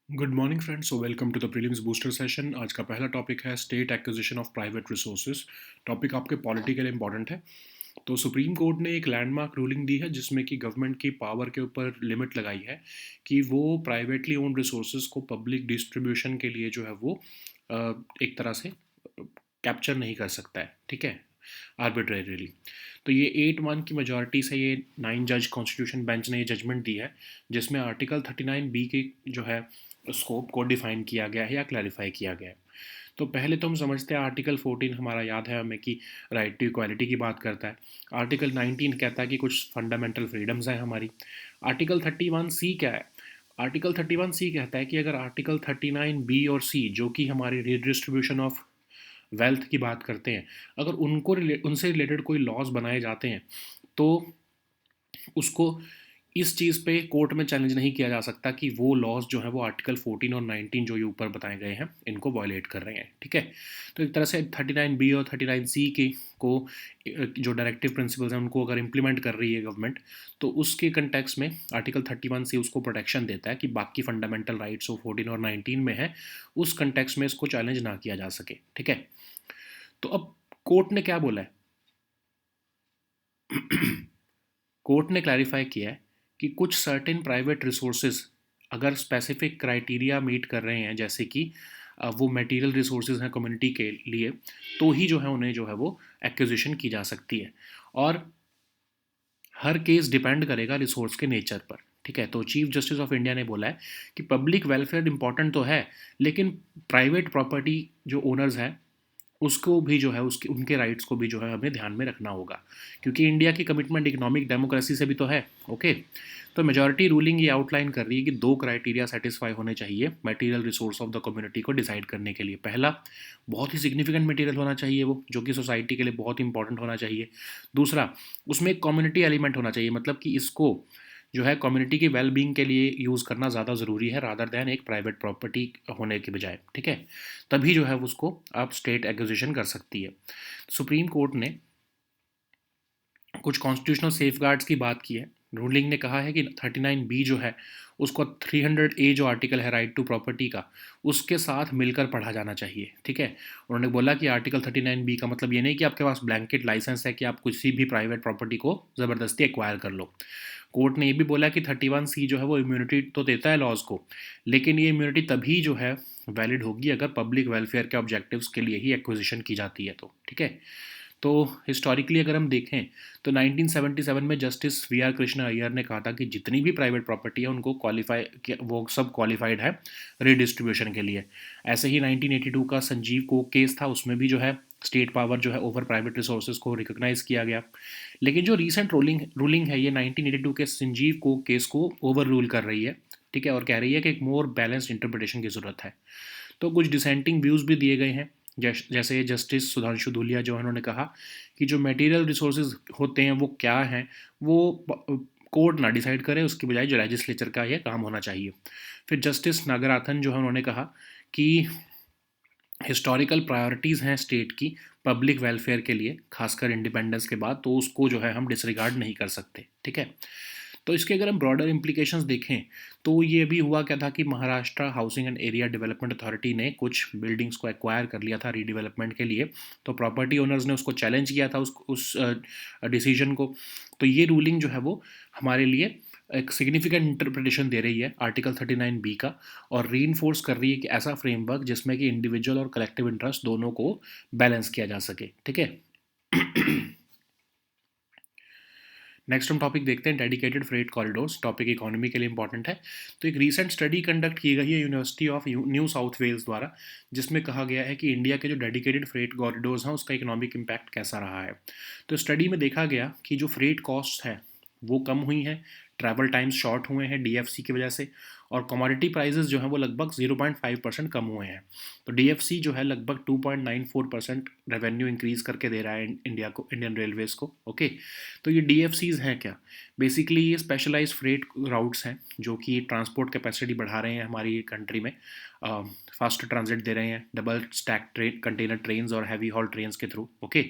Good morning friends, so welcome to the prelims booster session. आज का पहला topic है state acquisition of private resources. Topic आपके polity के लिए इंपॉर्टेंट है। तो सुप्रीम कोर्ट ने एक लैंडमार्क रूलिंग दी है जिसमें कि गवर्नमेंट की पावर के ऊपर लिमिट लगाई है कि वो प्राइवेटली ओन्ड रिसोर्सेज को पब्लिक डिस्ट्रीब्यूशन के लिए जो है वो एक तरह से कैप्चर नहीं कर सकता है, ठीक है, आर्बिट्रेरीली। तो ये 8-1 की मेजॉरिटी से ये 9 जज कॉन्स्टिट्यूशन बेंच ने ये जजमेंट दी है जिसमें आर्टिकल 39B के जो है स्कोप को डिफाइन किया गया है या क्लैरिफाई किया गया है। तो पहले तो हम समझते हैं आर्टिकल 14 हमारा याद है हमें कि राइट टू इक्वालिटी की बात करता है। आर्टिकल 19 कहता है कि कुछ फंडामेंटल फ्रीडम्स हैं हमारी। आर्टिकल 31C क्या है? आर्टिकल 31C कहता है कि अगर आर्टिकल 39B और सी जो कि हमारी रिडिस्ट्रीब्यूशन ऑफ वेल्थ की बात करते हैं, अगर उनसे रिलेटेड कोई लॉज बनाए जाते हैं तो उसको इस चीज़ पे कोर्ट में चैलेंज नहीं किया जा सकता कि वो लॉज जो है वो आर्टिकल 14 और 19 जो ये ऊपर बताए गए हैं इनको वायलेट कर रहे हैं, ठीक है। तो एक तरह से 39B और 39C के को जो डायरेक्टिव प्रिंसिपल्स हैं उनको अगर इम्प्लीमेंट कर रही है गवर्नमेंट, तो उसके कंटेक्स में आर्टिकल 31C उसको प्रोटेक्शन देता है कि बाकी फंडामेंटल राइट्स जो 14 और 19 में है उस कंटेक्स में इसको चैलेंज ना किया जा सके, ठीक है। तो अब कोर्ट ने क्या बोला है? कोर्ट ने क्लैरिफाई किया है कि कुछ सर्टेन प्राइवेट रिसोर्सेज अगर स्पेसिफिक क्राइटेरिया मीट कर रहे हैं, जैसे कि वो मटेरियल रिसोर्सेज हैं कम्युनिटी के लिए, तो ही जो है उन्हें जो है वो एक्विजिशन की जा सकती है। और हर केस डिपेंड करेगा रिसोर्स के नेचर पर, ठीक है। तो चीफ जस्टिस ऑफ इंडिया ने बोला है कि पब्लिक वेलफेयर इंपॉर्टेंट तो है, लेकिन प्राइवेट प्रॉपर्टी जो ओनर्स हैं उसको भी जो है उसके उनके राइट्स को भी जो है हमें ध्यान में रखना होगा, क्योंकि इंडिया की कमिटमेंट इकोनॉमिक डेमोक्रेसी से भी तो है, ओके। तो मेजॉरिटी रूलिंग ये आउटलाइन कर रही है कि दो क्राइटेरिया सेटिस्फाई होने चाहिए material resource of the community को डिसाइड करने के लिए। पहला, बहुत ही सिग्निफिकेंट मटेरियल होना चाहिए वो, जो कि सोसाइटी के लिए बहुत इंपॉर्टेंट होना चाहिए। दूसरा, उसमें एक कम्युनिटी एलिमेंट होना चाहिए, मतलब कि इसको जो है कम्युनिटी की वेल बींग के लिए यूज़ करना ज़्यादा ज़रूरी है रादर दैन एक प्राइवेट प्रॉपर्टी होने के बजाय, ठीक है। तभी जो है उसको आप स्टेट एक्विजिशन कर सकती है। सुप्रीम कोर्ट ने कुछ कॉन्स्टिट्यूशनल सेफगार्ड्स की बात की है। रूलिंग ने कहा है कि 39B जो है उसको 300A जो आर्टिकल है राइट टू प्रॉपर्टी का, उसके साथ मिलकर पढ़ा जाना चाहिए, ठीक है। उन्होंने बोला कि आर्टिकल 39B का मतलब ये नहीं कि आपके पास ब्लैंकेट लाइसेंस है कि आप किसी भी प्राइवेट प्रॉपर्टी को ज़बरदस्ती एक्वायर कर लो। कोर्ट ने ये भी बोला कि 31C जो है वो इम्यूनिटी तो देता है लॉज को, लेकिन ये इम्यूनिटी तभी जो है वैलिड होगी अगर पब्लिक वेलफेयर के ऑब्जेक्टिव्स के लिए ही एक्विजिशन की जाती है, तो ठीक है। तो हिस्टोरिकली अगर हम देखें तो 1977 में justice V R Krishna Iyer ने कहा था कि जितनी भी प्राइवेट प्रॉपर्टी है उनको वो सब क्वालिफाइड है रीडिस्ट्रीब्यूशन के लिए। ऐसे ही 1982 का संजीव कोक केस था, उसमें भी जो है स्टेट पावर जो है ओवर प्राइवेट रिसोर्सेज को रिकॉग्नाइज किया गया। लेकिन जो रीसेंट रूलिंग है ये 1982 के संजीव कोक केस को ओवर रूल कर रही है, ठीक है, और कह रही है कि एक मोर बैलेंस्ड इंटरप्रिटेशन की ज़रूरत है। तो कुछ डिसेंटिंग व्यूज़ भी दिए गए हैं, जैसे जस्टिस सुधांशु धूलिया जो है उन्होंने कहा कि जो मटेरियल रिसोर्सेज होते हैं वो क्या हैं, वो कोर्ट ना डिसाइड करे, उसकी बजाय जो लेजिस्लेचर का ये काम होना चाहिए। फिर जस्टिस नागराथन जो है उन्होंने कहा कि हिस्टोरिकल प्रायोरिटीज़ हैं स्टेट की पब्लिक वेलफेयर के लिए, खासकर इंडिपेंडेंस के बाद, तो उसको जो है हम डिसरिगार्ड नहीं कर सकते, ठीक है। तो इसके अगर हम ब्रॉडर इम्प्लीकेशंस देखें तो ये भी हुआ क्या था कि Maharashtra housing and area development authority ने कुछ बिल्डिंग्स को एक्वायर कर लिया था रीडेवलपमेंट के लिए। तो प्रॉपर्टी ओनर्स ने उसको चैलेंज किया था उस डिसीजन को। तो ये रूलिंग जो है वो हमारे लिए एक सिग्निफिकेंट इंटरप्रिटेशन दे रही है आर्टिकल 39B का, और री कर रही है कि ऐसा फ्रेमवर्क जिसमें कि इंडिविजुअल और कलेक्टिव इंटरेस्ट दोनों को बैलेंस किया जा सके, ठीक है। नेक्स्ट हम टॉपिक देखते हैं dedicated freight corridors. Topic economy के लिए इंपॉर्टेंट है। तो एक रीसेंट स्टडी कंडक्ट की गई है university of New South Wales द्वारा, जिसमें कहा गया है कि इंडिया के जो डेडिकेटेड फ्रेट कॉरिडोर्स हैं उसका इकोनॉमिक इम्पैक्ट कैसा रहा है। तो स्टडी में देखा गया कि जो फ्रेट कॉस्ट है वो कम हुई हैं, ट्रैवल टाइम्स शॉर्ट हुए हैं डीएफसी की वजह से, और कमोडिटी प्राइसेस जो हैं वो लगभग 0.5% कम हुए हैं। तो डीएफसी जो है लगभग 2.94% रेवेन्यू इंक्रीज़ करके दे रहा है इंडिया को, इंडियन रेलवेज़ को, ओके। तो ये डीएफसीज़ हैं क्या? बेसिकली ये स्पेशलाइज्ड फ्रेट राउट्स हैं जो कि ट्रांसपोर्ट कैपेसिटी बढ़ा रहे हैं हमारी कंट्री में, फास्ट ट्रांजिट दे रहे हैं double stack train container trains और हैवी हॉल ट्रेन्स के थ्रू, ओके।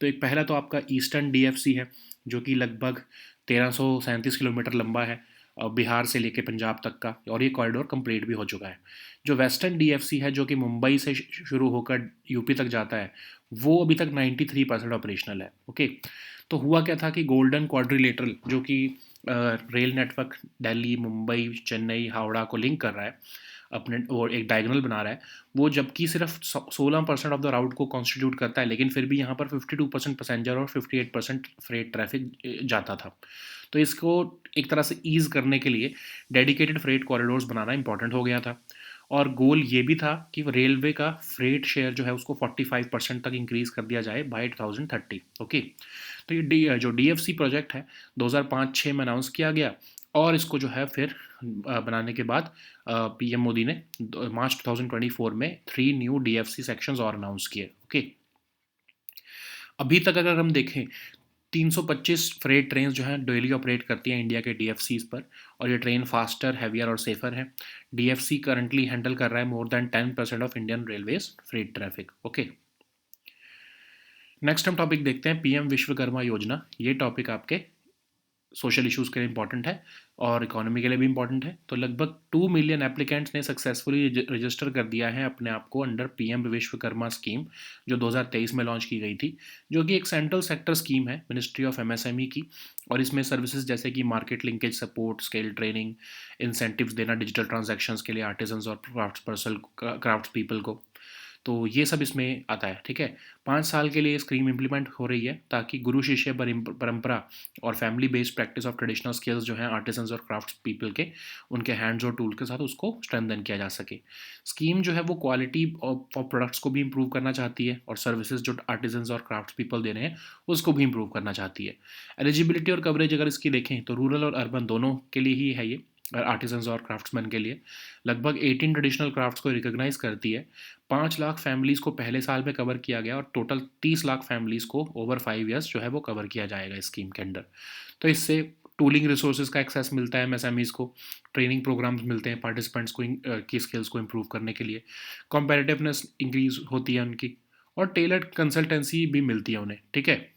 तो एक पहला तो आपका ईस्टर्न डीएफसी है जो कि लगभग 1337 किलोमीटर लंबा है, बिहार से लेके पंजाब तक का, और ये कॉरिडोर कंप्लीट भी हो चुका है। जो वेस्टर्न डीएफसी है जो कि मुंबई से शुरू होकर यूपी तक जाता है, वो अभी तक 93% ऑपरेशनल है। ओके, तो हुआ क्या था कि गोल्डन क्वाड्रिलेटरल जो कि रेल नेटवर्क दिल्ली, मुंबई, चेन्नई, हावड़ा को लिंक कर रहा है, अपने वो एक डायगोनल बना रहा है, वो जबकि सिर्फ 16% ऑफ द राउट को कॉन्स्टिट्यूट करता है, लेकिन फिर भी यहाँ पर 52% पैसेंजर और 58% फ्रेट ट्रैफिक जाता था। तो इसको एक तरह से ईज़ करने के लिए डेडिकेटेड फ्रेट कॉरिडोर्स बनाना इंपॉर्टेंट हो गया था। और गोल ये भी था कि रेलवे का फ्रेट शेयर जो है उसको 45% तक इंक्रीज़ कर दिया जाए बाय 2030। ओके, तो ये जो डीएफसी प्रोजेक्ट है 2005-06 में अनाउंस किया गया, और इसको जो है फिर बनाने के बाद पीएम मोदी ने मार्च 2024 में 3 न्यू डीएफसी सेक्शंस और अनाउंस किए। ओके, अभी तक अगर हम देखें 325 फ्रेट ट्रेन जो हैं डेली ऑपरेट करती हैं इंडिया के डीएफसीज पर, और ये ट्रेन फास्टर, हैवियर और सेफर है। डीएफसी करंटली हैंडल कर रहा है more than 10% of Indian railways freight traffic. Okay, next हम टॉपिक देखते हैं पीएम विश्वकर्मा योजना। ये टॉपिक आपके सोशल इश्यूज़ के लिए इंपॉर्टेंट है और इकोनॉमी के लिए भी इंपॉर्टेंट है। तो लगभग 2 मिलियन एप्लीकेंट्स ने सक्सेसफुली रजिस्टर कर दिया है अपने आप को अंडर पीएम विश्वकर्मा स्कीम, जो 2023 में लॉन्च की गई थी, जो कि एक सेंट्रल सेक्टर स्कीम है मिनिस्ट्री ऑफ एमएसएमई की। और इसमें सर्विसेज जैसे कि market linkage support, skill training, incentives देना डिजिटल ट्रांजैक्शंस के लिए आर्टिजन्स और क्राफ्ट्स पीपल को, तो ये सब इसमें आता है। ठीक है, 5 साल के लिए स्कीम इम्प्लीमेंट हो रही है ताकि गुरु शिष्य परंपरा और family based practice of traditional skills जो हैं आर्टिसंस और क्राफ्ट्स पीपल के, उनके हैंड्स और टूल के साथ उसको स्ट्रेंथन किया जा सके। स्कीम जो है वो क्वालिटी ऑफ प्रोडक्ट्स को भी इम्प्रूव करना चाहती है, और सर्विसेज जो आर्टिसंस और क्राफ्ट्स पीपल दे रहे हैं उसको भी इम्प्रूव करना चाहती है। एलिजिबिलिटी और कवरेज अगर इसकी देखें तो रूरल और अर्बन दोनों के लिए ही है ये, आर्टिसंस और क्राफ्ट्समैन के लिए। लगभग 18 ट्रेडिशनल क्राफ्ट्स को रिकॉग्नाइज करती है। 5 लाख फैमिलीज़ को पहले साल में कवर किया गया, और टोटल 30 लाख फैमिलीज़ को ओवर 5 ईयर्स जो है वो कवर किया जाएगा इस स्कीम के अंडर। तो इससे टूलिंग रिसोर्सेज का एक्सेस मिलता है एमएसएमईज़ को, ट्रेनिंग प्रोग्राम्स मिलते हैं पार्टिसिपेंट्स को की स्किल्स को इम्प्रूव करने के लिए, कॉम्पेटिटिवनेस इंक्रीज होती है उनकी, और टेलर्ड कंसल्टेंसी भी मिलती है उन्हें। ठीक है,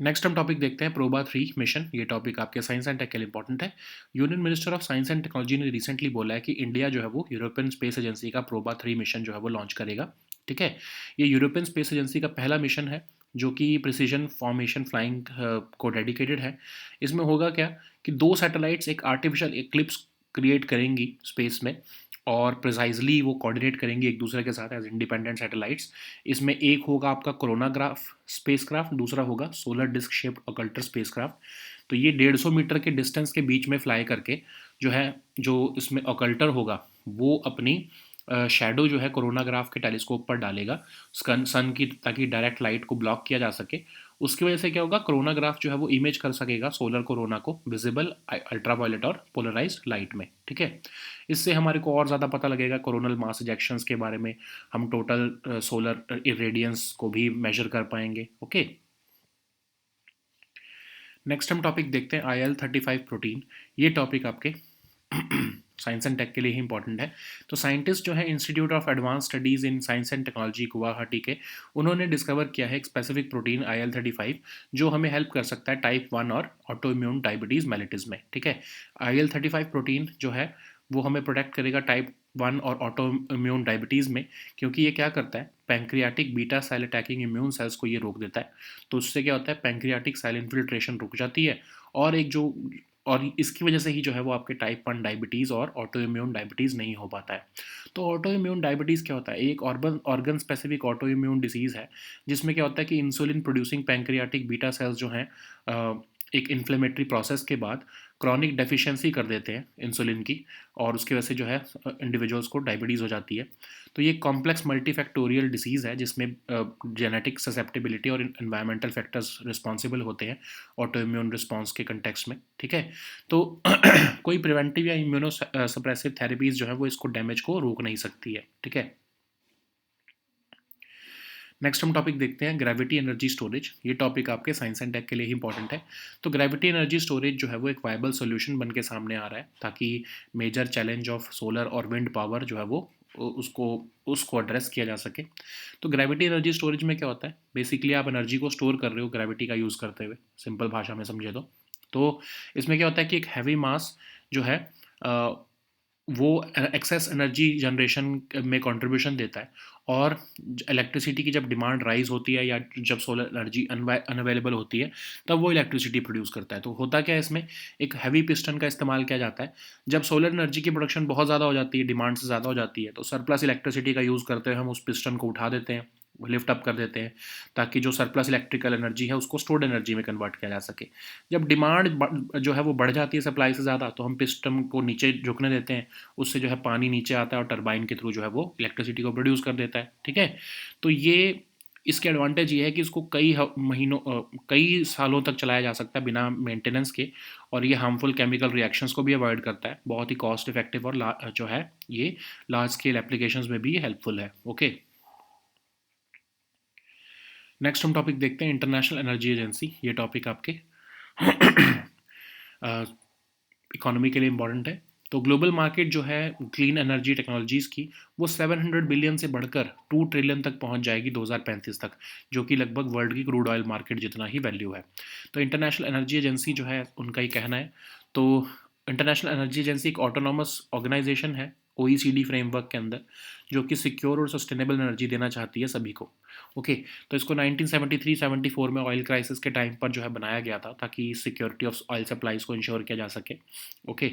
नेक्स्ट हम टॉपिक देखते हैं प्रोबा 3 मिशन। ये टॉपिक आपके साइंस एंड टेक के लिए इंपॉर्टेंट है। Union minister of science and technology ने रिसेंटली बोला है कि इंडिया जो है वो यूरोपियन स्पेस एजेंसी का प्रोबा 3 मिशन जो है वो लॉन्च करेगा। ठीक है, ये यूरोपियन स्पेस एजेंसी का पहला मिशन है जो कि प्रिसीजन फॉर्मेशन फ्लाइंग को डेडिकेटेड है। इसमें होगा क्या कि 2 सैटेलाइट्स एक आर्टिफिशियल एक्लिप्स क्रिएट करेंगी स्पेस में, और प्रिसाइजली वो कोऑर्डिनेट करेंगी एक दूसरे के साथ एज इंडिपेंडेंट सैटेलाइट्स। इसमें एक होगा आपका कोरोनाग्राफ स्पेसक्राफ्ट, दूसरा होगा solar disc shaped occulter spacecraft. तो ये 150 मीटर के डिस्टेंस के बीच में फ्लाई करके जो है, जो इसमें ऑकल्टर होगा वो अपनी शैडो जो है कोरोनाग्राफ के टेलीस्कोप पर डालेगा सन की, ताकि डायरेक्ट लाइट को ब्लॉक किया जा सके। उसकी वजह से क्या होगा, कोरोनाग्राफ जो है वो इमेज कर सकेगा सोलर कोरोना को विजिबल अल्ट्रावायलेट और पोलराइज्ड लाइट में। ठीक है, इससे हमारे को और ज़्यादा पता लगेगा कोरोनल मास इजेक्शंस के बारे में, हम टोटल सोलर इरेडियंस को भी मेजर कर पाएंगे। ओके, नेक्स्ट हम टॉपिक देखते हैं IL-35 प्रोटीन। ये टॉपिक आपके साइंस एंड टेक के लिए ही इंपॉर्टेंट है। तो साइंटिस्ट जो है institute of advance studies in science and technology Guwahati के, उन्होंने डिस्कवर किया है एक स्पेसिफिक प्रोटीन IL-35 जो हमें हेल्प कर सकता है टाइप 1 और ऑटो इम्यून डायबिटीज़ मेलिटिस में। ठीक है, IL-35 प्रोटीन जो है वो हमें प्रोटेक्ट करेगा टाइप 1 और ऑटो इम्यून डायबिटीज़ में, क्योंकि ये क्या करता है, pancreatic beta cell attacking immune cells को ये रोक देता है। तो उससे क्या होता है, पैंक्रियाटिक सेल इन्फिल्ट्रेशन रुक जाती है, और एक जो, और इसकी वजह से ही जो है वो आपके टाइप 1 डायबिटीज़ और ऑटो इम्यून डायबिटीज़ नहीं हो पाता है। तो ऑटो इम्यून डायबिटीज़ क्या होता है, एक organ specific auto immune disease है, जिसमें क्या होता है कि insulin producing pancreatic beta cells जो हैं एक इन्फ्लेमेटरी प्रोसेस के बाद क्रॉनिक डेफिशिएंसी कर देते हैं इंसुलिन की, और उसकी वजह से जो है इंडिविजुअल्स को डायबिटीज़ हो जाती है। तो ये कॉम्प्लेक्स मल्टीफैक्टोरियल डिसीज़ है जिसमें जेनेटिक ससेप्टेबिलिटी और एनवायरमेंटल फैक्टर्स रिस्पॉन्सिबल होते हैं ऑटो इम्यून रिस्पॉन्स के कंटेक्स्ट में। ठीक है, तो कोई प्रिवेंटिव या इम्यूनो सप्रेसिव थेरेपीज़ जो है वो इसको डैमेज को रोक नहीं सकती है। ठीक है, नेक्स्ट हम टॉपिक देखते हैं ग्रेविटी एनर्जी स्टोरेज। ये टॉपिक आपके साइंस एंड टेक के लिए ही इंपॉर्टेंट है। तो ग्रेविटी एनर्जी स्टोरेज जो है वो एक वायबल सोल्यूशन बन के सामने आ रहा है, ताकि मेजर चैलेंज ऑफ सोलर और विंड पावर जो है वो उसको उसको एड्रेस किया जा सके। तो ग्रेविटी एनर्जी स्टोरेज में क्या होता है, बेसिकली आप एनर्जी को स्टोर कर रहे हो ग्रेविटी का यूज़ करते हुए, सिंपल भाषा में समझे तो। तो इसमें क्या होता है कि एक हैवी मास जो है वो एक्सेस एनर्जी जनरेशन में कंट्रीब्यूशन देता है, और इलेक्ट्रिसिटी की जब डिमांड राइज होती है या जब सोलर एनर्जी अनअवेलेबल होती है, तब वो इलेक्ट्रिसिटी प्रोड्यूस करता है। तो होता क्या है इसमें, एक हैवी पिस्टन का इस्तेमाल किया जाता है। जब सोलर एनर्जी की प्रोडक्शन बहुत ज़्यादा हो जाती है, डिमांड से ज़्यादा हो जाती है, तो सरप्लस इलेक्ट्रिसिटी का यूज़ करते हुए हम उस पिस्टन को उठा देते हैं, लिफ्ट अप कर देते हैं, ताकि जो सरप्लस इलेक्ट्रिकल एनर्जी है उसको स्टोर्ड एनर्जी में कन्वर्ट किया जा सके। जब डिमांड जो है वो बढ़ जाती है सप्लाई से ज़्यादा, तो हम पिस्टन को नीचे झुकने देते हैं, उससे जो है पानी नीचे आता है और टरबाइन के थ्रू जो है वो इलेक्ट्रिसिटी को प्रोड्यूस कर देता है। ठीक है, तो ये इसके एडवांटेज ये है कि इसको महीनों कई सालों तक चलाया जा सकता है बिना मेंटेनेंस के, और ये हार्मफुल केमिकल रिएक्शंस को भी अवॉइड करता है। बहुत ही कॉस्ट इफेक्टिव और जो है ये लार्ज स्केल एप्लीकेशंस में भी ये हेल्पफुल है। ओके, नेक्स्ट हम टॉपिक देखते हैं, इंटरनेशनल एनर्जी एजेंसी। ये टॉपिक आपके इकोनॉमी के लिए इंपॉर्टेंट है। तो ग्लोबल मार्केट जो है क्लीन एनर्जी टेक्नोलॉजीज़ की, वो 700 बिलियन से बढ़कर 2 ट्रिलियन तक पहुंच जाएगी 2035 तक, जो कि लगभग वर्ल्ड की क्रूड ऑयल मार्केट जितना ही वैल्यू है। तो इंटरनेशनल एनर्जी एजेंसी जो है उनका ही कहना है। तो इंटरनेशनल एनर्जी एजेंसी एक ऑटोनॉमस ऑर्गेनाइजेशन है OECD फ्रेमवर्क के अंदर, जो कि सिक्योर और सस्टेनेबल एनर्जी देना चाहती है सभी को। ओके, तो इसको 1973-74 में ऑयल क्राइसिस के टाइम पर जो है बनाया गया था, ताकि सिक्योरिटी ऑफ ऑयल सप्लाईज को इंश्योर किया जा सके। ओके,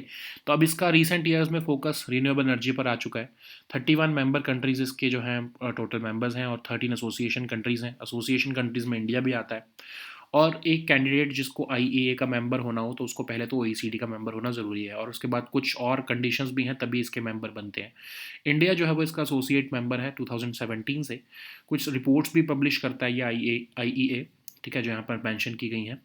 तो अब इसका रिसेंट ईयर्स में फोकस रीन्यूएबल एनर्जी पर आ चुका है। 31 मेंबर कंट्रीज़ इसके जो हैं टोटल मेंबर्स हैं, और 13 एसोसिएशन कंट्रीज़ हैं। एसोसिएशन कंट्रीज़ में इंडिया भी आता है। और एक कैंडिडेट जिसको IEA का मेंबर होना हो, तो उसको पहले तो OECD का मेंबर होना ज़रूरी है, और उसके बाद कुछ और कंडीशंस भी हैं, तभी इसके मेंबर बनते हैं। इंडिया जो है वो इसका एसोसिएट मेंबर है 2017 से। कुछ रिपोर्ट्स भी पब्लिश करता है ये IEA, ठीक है, जो यहाँ पर मेंशन की गई हैं।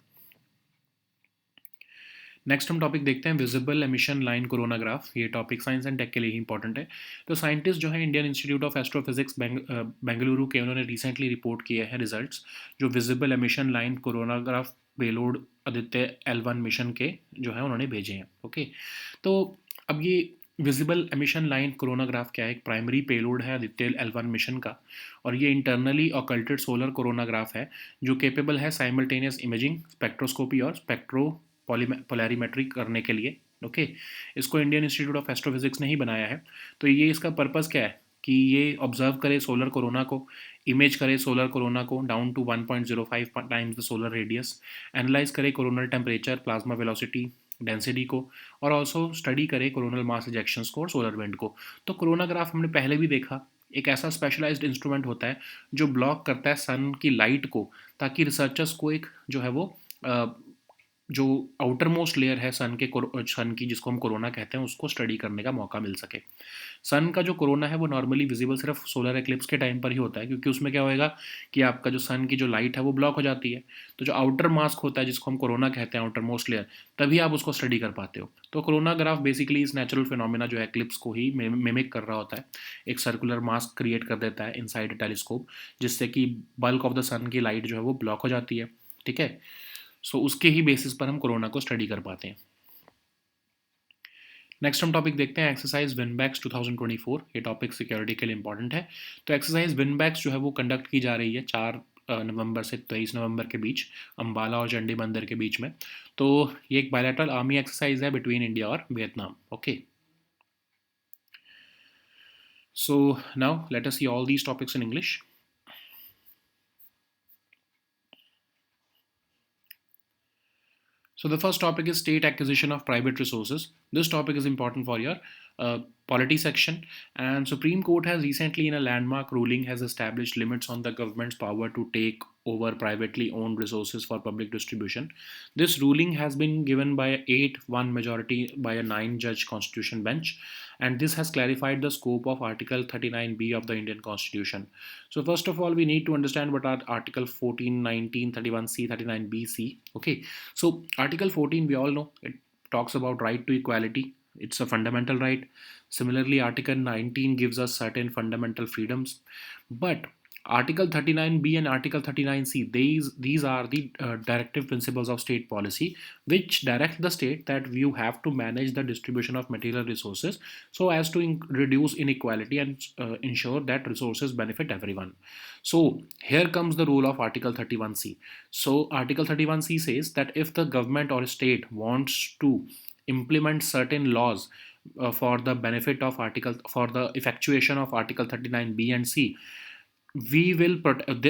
नेक्स्ट हम टॉपिक देखते हैं, विजिबल एमिशन लाइन कोरोनाग्राफ। ये टॉपिक साइंस एंड टेक के लिए ही इंपॉर्टेंट है। तो साइंटिस्ट जो है Indian institute of astrophysics Bengaluru के, उन्होंने रिसेंटली रिपोर्ट किए हैं रिजल्ट्स, जो visible emission line coronagraph payload Aditya L1 mission के जो है उन्होंने भेजे हैं। ओके, तो अब ये विजिबल एमिशन लाइन कोरोनाग्राफ क्या है, एक प्राइमरी पेलोड है आदित्य L1 मिशन का, और ये इंटरनली ऑकल्टेड सोलर कोरोनाग्राफ है, जो केपेबल है साइमल्टेनियस इमेजिंग, स्पेक्ट्रोस्कोपी और पोलैरिमेट्री करने के लिए। ओके, इसको इंडियन इंस्टीट्यूट ऑफ एस्ट्रोफिजिक्स ने ही बनाया है। तो ये इसका पर्पज़ क्या है कि ये ऑब्जर्व करे सोलर कोरोना को, इमेज करे सोलर कोरोना को down to 1.05 times the solar radius, analyse करे coronal temperature, plasma velocity, density को, और ऑल्सो स्टडी करे कोरोनल मास इजेक्शंस को और सोलर विंड को। तो कोरोनाग्राफ हमने पहले भी देखा, एक ऐसा स्पेशलाइज्ड इंस्ट्रूमेंट होता है जो ब्लॉक करता है सन की लाइट को, ताकि रिसर्चर्स को एक जो है वो जो आउटर मोस्ट लेयर है सन की, जिसको हम कोरोना कहते हैं, उसको स्टडी करने का मौका मिल सके। सन का जो कोरोना है वो नॉर्मली विजिबल सिर्फ सोलर एक्लिप्स के टाइम पर ही होता है, क्योंकि उसमें क्या होएगा कि आपका जो सन की जो लाइट है वो ब्लॉक हो जाती है। तो जो आउटर मास्क होता है, जिसको हम कोरोना कहते हैं, आउटर मोस्ट लेयर, तभी आप उसको स्टडी कर पाते हो। तो कोरोनाग्राफ बेसिकली इस नेचुरल फिनोमिना जो है एक्लिप्स को ही मिमिक कर रहा होता है। एक सर्कुलर मास्क क्रिएट कर देता है इनसाइड टेलीस्कोप, जिससे कि बल्क ऑफ द सन की लाइट जो है वो ब्लॉक हो जाती है। ठीक है, सो उसके ही बेसिस पर हम कोरोना को स्टडी कर पाते हैं। नेक्स्ट हम टॉपिक देखते हैं, एक्सरसाइज विनबैक्स 2024। ये टॉपिक सिक्योरिटी के लिए इंपॉर्टेंट है। तो एक्सरसाइज विनबैक्स जो है वो कंडक्ट की जा रही है 4 नवंबर से 23 नवंबर के बीच, अंबाला और चंडी बंदर के बीच में। तो ये एक बायलैटरल आर्मी एक्सरसाइज है बिटवीन इंडिया और Vietnam. Okay, so now let us see all these topics in English. So the first topic is state acquisition of private resources. This topic is important for your polity section, and Supreme Court has recently in a landmark ruling has established limits on the government's power to take over privately owned resources for public distribution. This ruling has been given by 8-1 majority by a 9-judge constitution bench, and this has clarified the scope of Article 39B of the Indian Constitution. So first of all, we need to understand what are Article 14, 19, 31C, 39BC. Okay, so Article 14, we all know it talks about right to equality. It's a fundamental right. Similarly, Article 19 gives us certain fundamental freedoms. But Article 39B and Article 39C, these are the directive principles of state policy, which direct the state that you have to manage the distribution of material resources so as to reduce inequality and ensure that resources benefit everyone. So here comes the rule of Article 31C. So Article 31C says that if the government or state wants to implement certain laws for the benefit of article for the effectuation of Article 39B and C, we will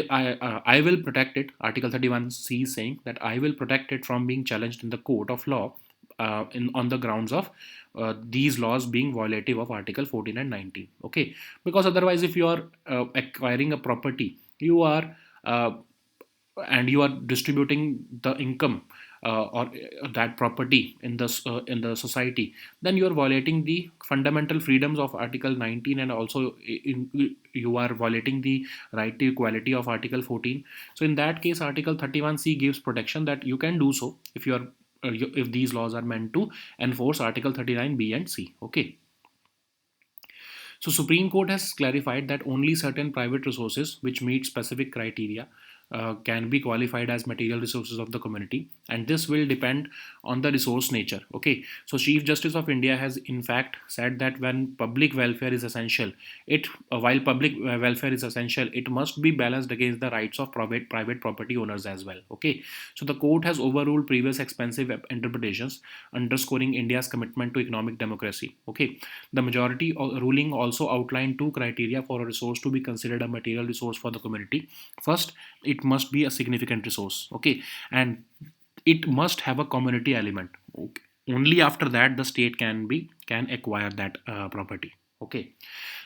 I will protect it. Article 31C is saying that I will protect it from being challenged in the court of law on the grounds of these laws being violative of Article 14 and 19. Okay, because otherwise, if you are acquiring a property, you are uh, and you are distributing the income or that property in the society, then you are violating the fundamental freedoms of Article 19, and also you are violating the right to equality of Article 14. So in that case, Article 31C gives protection that you can do so if you are if these laws are meant to enforce Article 39B and C. Okay. So Supreme Court has clarified that only certain private resources which meet specific criteria can be qualified as material resources of the community, and this will depend on the resource nature. Okay, so Chief Justice of India has in fact said that when public welfare is essential, it while public welfare is essential, it must be balanced against the rights of private property owners as well. Okay, so the court has overruled previous expensive interpretations, underscoring India's commitment to economic democracy. Okay, the majority ruling also outlined two criteria for a resource to be considered a material resource for the community. First, it must be a significant resource. Okay, and it must have a community element. Okay. Only after that the state can acquire that property. Okay,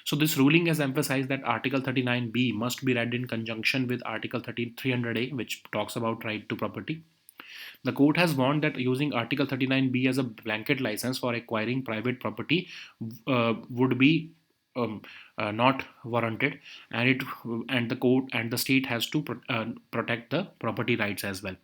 so this ruling has emphasized that Article 39B must be read in conjunction with Article 300A, which talks about right to property. The court has warned that using Article 39B as a blanket license for acquiring private property would be um, not warranted, and it and the court and the state has to protect the property rights as well.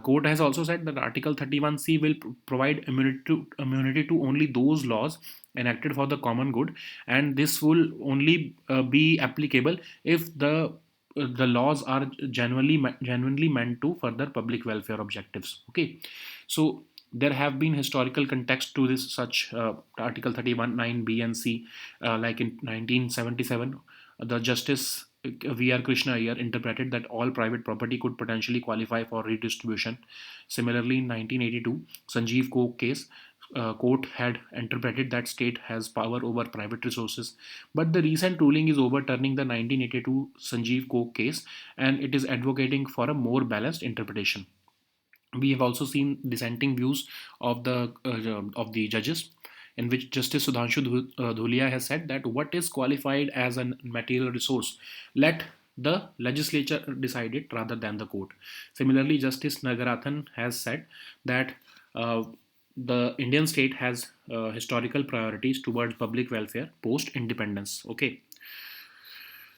Court has also said that Article 31C will provide immunity to only those laws enacted for the common good, and this will only be applicable if the laws are genuinely meant to further public welfare objectives. Okay, so there have been historical context to this such Article 31(9)(b) and C, like in 1977, the Justice V.R. Krishna Iyer interpreted that all private property could potentially qualify for redistribution. Similarly, in 1982, Sanjeev Coke case, court had interpreted that state has power over private resources, but the recent ruling is overturning the 1982 Sanjeev Coke case, and it is advocating for a more balanced interpretation. We have also seen dissenting views of the judges, in which Justice Sudhanshu Dhulia has said that what is qualified as a material resource, let the legislature decide it rather than the court. Similarly, Justice Nagarathan has said that uh, the Indian state has historical priorities towards public welfare post independence. Okay,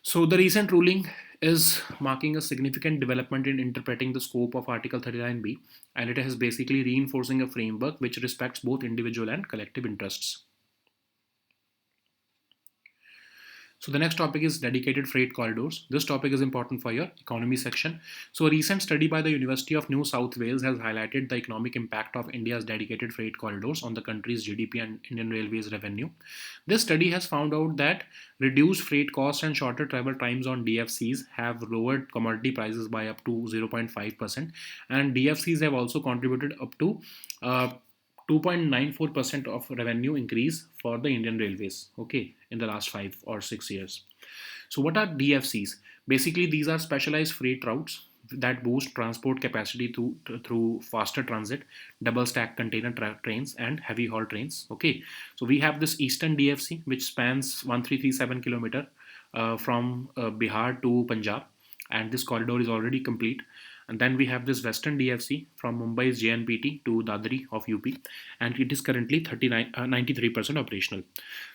so the recent ruling is marking a significant development in interpreting the scope of Article 39B, and it is basically reinforcing a framework which respects both individual and collective interests. So the next topic is dedicated freight corridors. This topic is important for your economy section. So a recent study by the University of New South Wales has highlighted the economic impact of India's dedicated freight corridors on the country's GDP and Indian Railways revenue. This study has found out that reduced freight costs and shorter travel times on DFCs have lowered commodity prices by up to 0.5%, and DFCs have also contributed up to 2.94% of revenue increase for the Indian Railways, okay, in the last 5 or 6 years. So, what are DFCs? Basically, these are specialized freight routes that boost transport capacity through faster transit, double stack container trains, and heavy haul trains. Okay, so we have this Eastern DFC which spans 1337 kilometer from Bihar to Punjab, and this corridor is already complete. And then we have this Western DFC from Mumbai's JNPT to Dadri of UP, and it is currently 93% operational.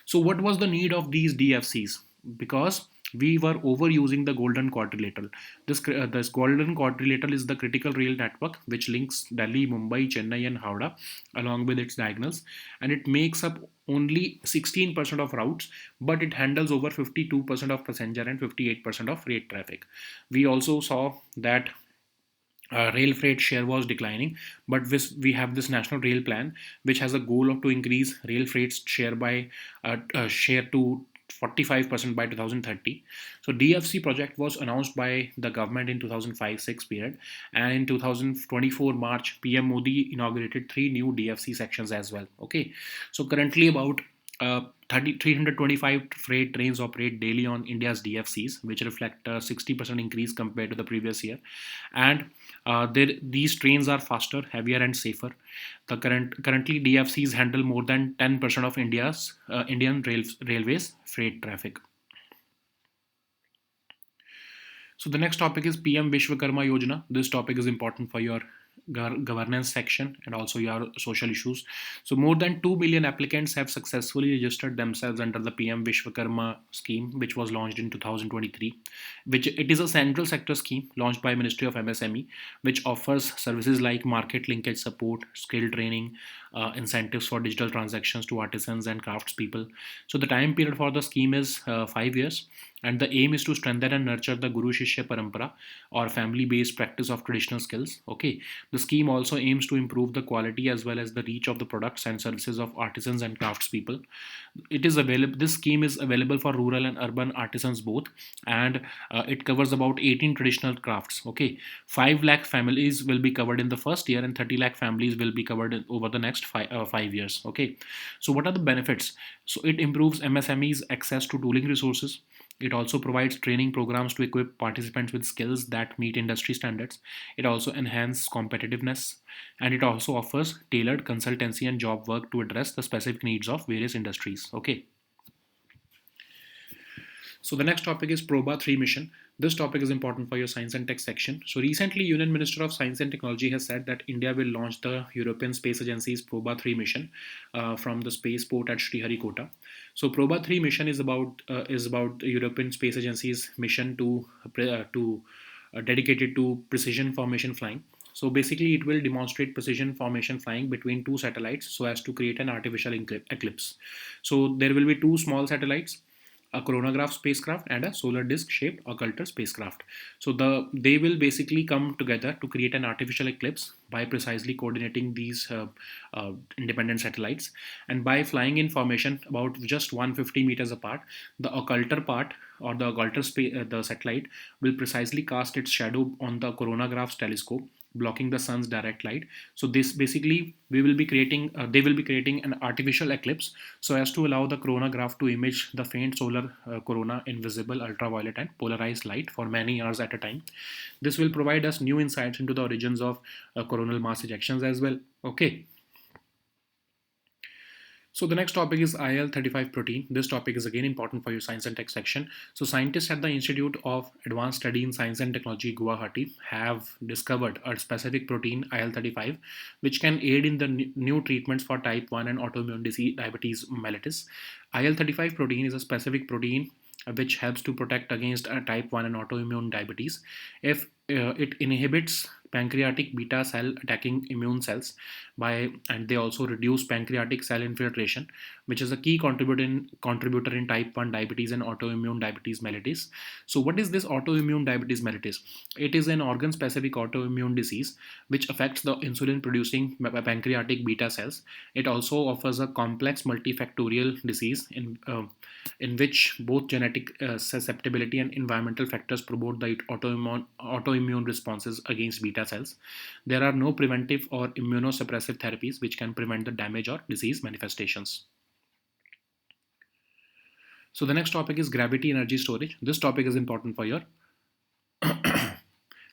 So, what was the need of these DFCs? Because we were overusing the golden quadrilateral. This golden quadrilateral is the critical rail network which links Delhi, Mumbai, Chennai, and Howrah along with its diagonals, and it makes up only 16% of routes, but it handles over 52% of passenger and 58% of freight traffic. We also saw that rail freight share was declining, but we have this national rail plan which has a goal of to increase rail freight share by share to 45% by 2030. So DFC project was announced by the government in 2005-6 period, and in 2024 March PM Modi inaugurated three new DFC sections as well. Okay, so currently about 325 freight trains operate daily on India's DFCs, which reflect a 60% increase compared to the previous year. And these trains are faster, heavier, and safer. Currently DFCs handle more than 10% of India's Indian railways freight traffic. So the next topic is PM Vishwakarma Yojana. This topic is important for your governance section and also your social issues. So more than 2 million applicants have successfully registered themselves under the PM Vishwakarma scheme, which was launched in 2023. Which it is a central sector scheme launched by Ministry of MSME, which offers services like market linkage support, skill training, incentives for digital transactions to artisans and craftspeople. So the time period for the scheme is 5 years, and the aim is to strengthen and nurture the Guru Shishya Parampara or family based practice of traditional skills. Okay, the scheme also aims to improve the quality as well as the reach of the products and services of artisans and craftspeople. It is available. This scheme is available for rural and urban artisans both, and it covers about 18 traditional crafts. Okay, 5 lakh families will be covered in the first year, and 30 lakh families will be covered over the next 5 years. Okay, so what are the benefits? So it improves MSMEs access to tooling resources. It also provides training programs to equip participants with skills that meet industry standards. It also enhances competitiveness, and it also offers tailored consultancy and job work to address the specific needs of various industries. Okay. So the next topic is Proba 3 mission. This topic is important for your science and tech section. So recently, Union Minister of Science and Technology has said that India will launch the European Space Agency's Proba 3 mission from the spaceport at Sriharikota. So Proba 3 mission is about the European Space Agency's mission to dedicated to precision formation flying. So basically, it will demonstrate precision formation flying between two satellites so as to create an artificial eclipse. So there will be two small satellites, a coronagraph spacecraft and a solar disk shaped occulter spacecraft. So they will basically come together to create an artificial eclipse by precisely coordinating these independent satellites, and by flying in formation about just 150 meters apart, the occulter part or the satellite will precisely cast its shadow on the coronagraph's telescope, blocking the sun's direct light. So this basically we will be creating they will be creating an artificial eclipse so as to allow the coronagraph to image the faint solar corona in visible ultraviolet and polarized light for many hours at a time. This will provide us new insights into the origins of coronal mass ejections as well. Okay. So the next topic is IL-35 protein. This topic is again important for your science and tech section. So scientists at the Institute of Advanced Study in Science and Technology, Guwahati, have discovered a specific protein, IL-35, which can aid in the new treatments for type 1 and autoimmune disease, diabetes mellitus. IL-35 protein is a specific protein which helps to protect against type 1 and autoimmune diabetes. If it inhibits pancreatic beta cell attacking immune cells and they also reduce pancreatic cell infiltration, which is a key contributor in type 1 diabetes and autoimmune diabetes mellitus. So what is this autoimmune diabetes mellitus? It is an organ specific autoimmune disease which affects the insulin producing pancreatic beta cells. It also offers a complex multifactorial disease in which both genetic susceptibility and environmental factors promote the autoimmune responses against beta cells. There are no preventive or immunosuppressive therapies which can prevent the damage or disease manifestations. So the next topic is gravity energy storage. This topic is important for your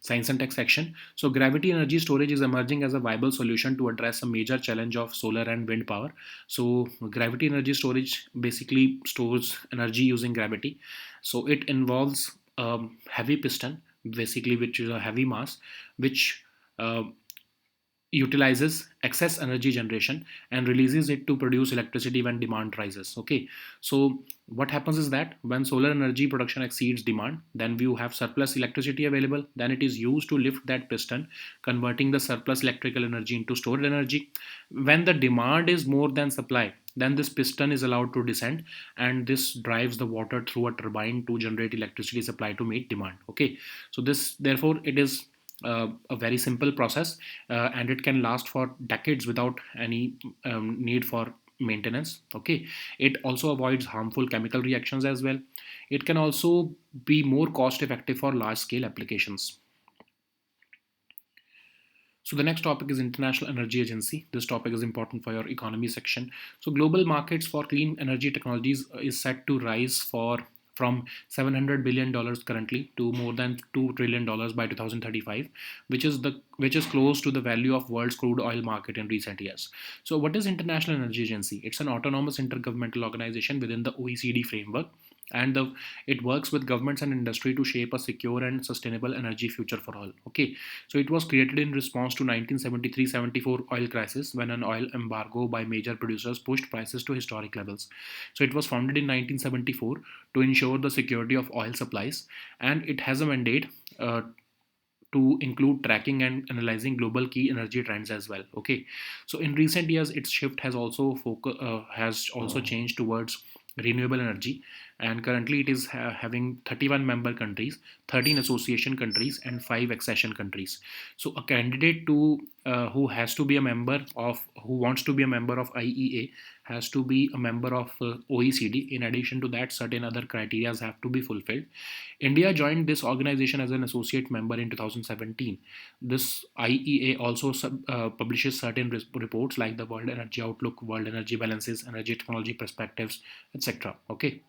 science and tech section. So gravity energy storage is emerging as a viable solution to address a major challenge of solar and wind power. So gravity energy storage basically stores energy using gravity. So it involves heavy piston, basically which is a heavy mass, which uh, utilizes excess energy generation and releases it to produce electricity when demand rises. Okay, so what happens is that when solar energy production exceeds demand, then you have surplus electricity available, then it is used to lift that piston, converting the surplus electrical energy into stored energy. When the demand is more than supply, then this piston is allowed to descend, and this drives the water through a turbine to generate electricity supply to meet demand. Okay, so this therefore it is a very simple process, and it can last for decades without any need for maintenance. Okay, it also avoids harmful chemical reactions as well. It can also be more cost effective for large scale applications. So the next topic is International Energy Agency. This topic is important for your economy section. So global markets for clean energy technologies is set to rise for from $700 billion currently to more than $2 trillion by 2035, which is close to the value of world's crude oil market in recent years. So what is International Energy Agency? It's an autonomous intergovernmental organization within the OECD framework, and it works with governments and industry to shape a secure and sustainable energy future for all. Okay, so it was created in response to 1973-74 oil crisis, when an oil embargo by major producers pushed prices to historic levels. So it was founded in 1974 to ensure the security of oil supplies, and it has a mandate to include tracking and analyzing global key energy trends as well. Okay, so in recent years its shift has also changed towards renewable energy, and currently it is having 31 member countries, 13 association countries, and 5 accession countries. So a candidate to who wants to be a member of IEA has to be a member of OECD. In addition to that, certain other criteria have to be fulfilled. India joined this organization as an associate member in 2017. This IEA also publishes certain reports like the World Energy Outlook, World Energy Balances, Energy Technology Perspectives, etc. Okay.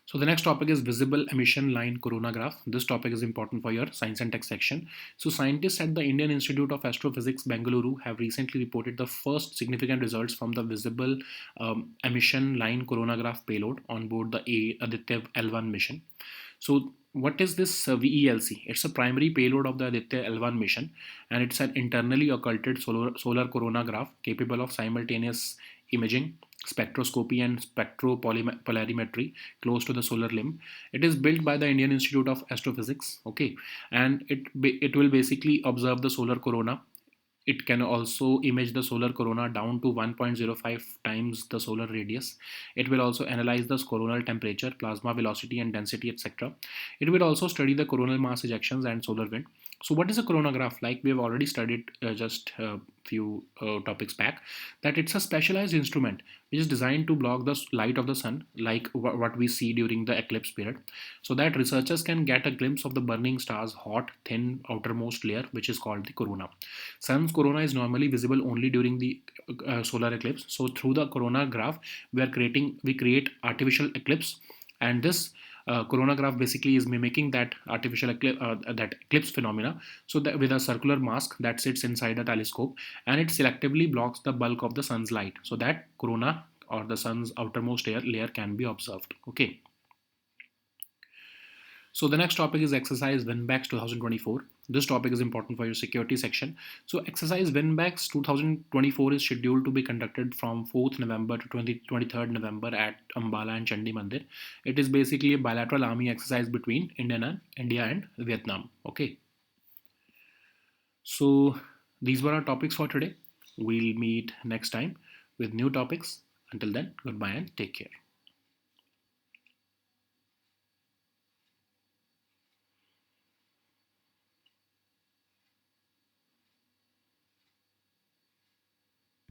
So the next topic is visible emission line coronagraph. This topic is important for your science and tech section. So scientists at the Indian Institute of Astrophysics, Bengaluru, have recently reported the first significant results from the visible emission line coronagraph payload on board the Aditya L1 mission. So what is this VELC? It's a primary payload of the Aditya L1 mission, and it's an internally occulted solar coronagraph capable of simultaneous imaging, spectroscopy, and spectropolarimetry close to the solar limb. It is built by the Indian Institute of Astrophysics. Okay, and it will basically observe the solar corona. It can also image the solar corona down to 1.05 times the solar radius. It will also analyze the coronal temperature, plasma velocity and density, etc. It will also study the coronal mass ejections and solar wind. So what is a coronagraph like? We have already studied just a few topics back, that it's a specialized instrument which is designed to block the light of the sun, like what we see during the eclipse period, so that researchers can get a glimpse of the burning star's hot, thin outermost layer, which is called the corona. Sun's corona is normally visible only during the solar eclipse. So through the coronagraph, we create artificial eclipse, and this coronagraph basically is mimicking that that eclipse phenomena. So that with a circular mask that sits inside a telescope, and it selectively blocks the bulk of the sun's light, so that corona or the sun's outermost layer can be observed. Okay. So the next topic is exercise WinBacks 2024. This topic is important for your security section. So exercise WinBacks 2024 is scheduled to be conducted from 4th November to 23rd November at Ambala and Chandi Mandir. It is basically a bilateral army exercise between India and Vietnam. Okay. So these were our topics for today. We'll meet next time with new topics. Until then, goodbye and take care.